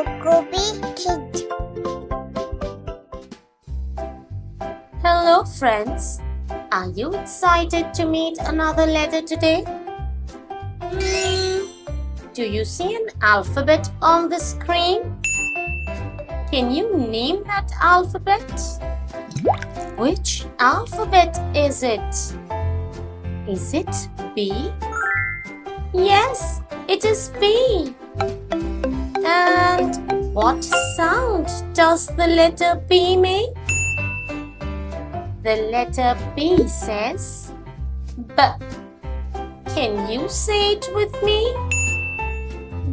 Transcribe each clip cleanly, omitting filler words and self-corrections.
Kid. Hello friends, are you excited to meet another letter today? Do you see an alphabet on the screen? Can you name that alphabet? Which alphabet is it? Is it B? Yes, it is B. And what sound does the letter B make? The letter B says B. Can you say it with me?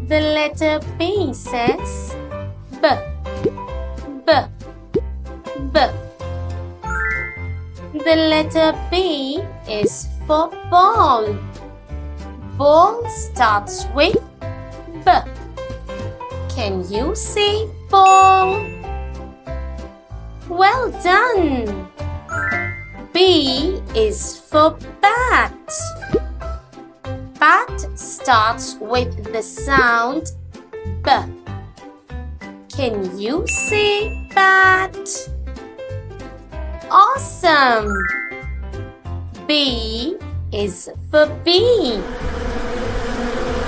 The letter B says B. B. B. The letter B is for ball. Ball starts with B. Can you say ball? Well done! B is for bat. Bat starts with the sound B. Can you say bat? Awesome! B is for bee.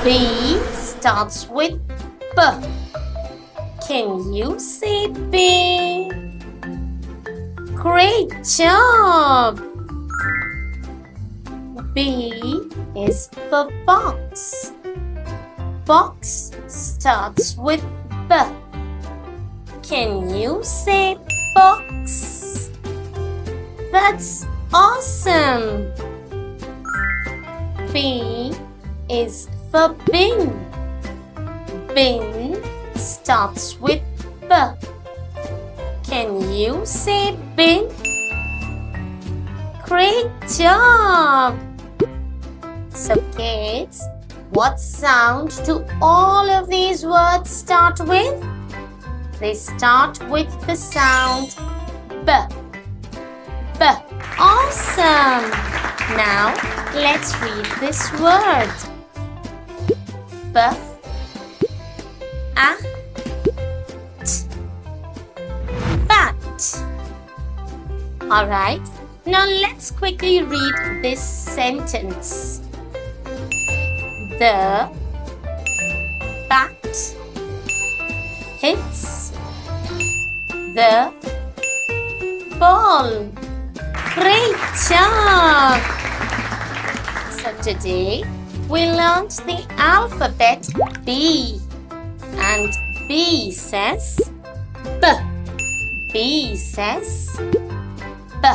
Bee starts with B. Can you say bee? Great job! B is for box. Box starts with B. Can you say box? That's awesome! B is for bin. Bin starts with B. Can you say bin? Great job! So kids, what sound do all of these words start with? They start with the sound B. B. Awesome! Now let's read this word. B. A. T. Bat. Alright, now let's quickly read this sentence. The bat hits the ball. Great job! So today we learned the alphabet B. And B says B. B says B.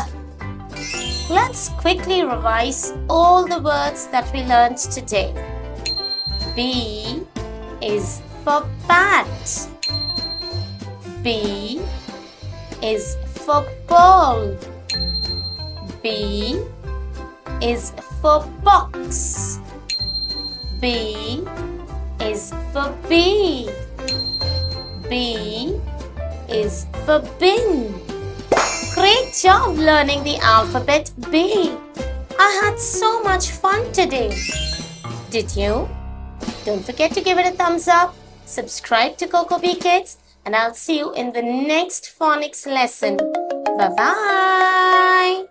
Let's quickly revise all the words that we learned today. B is for bat. B is for ball. B is for box. B is for bee. B is for bin. Great job learning the alphabet B. I had so much fun today. Did you? Don't forget to give it a thumbs up, subscribe to Coco Bee Kids, and I'll see you in the next phonics lesson. Bye-bye.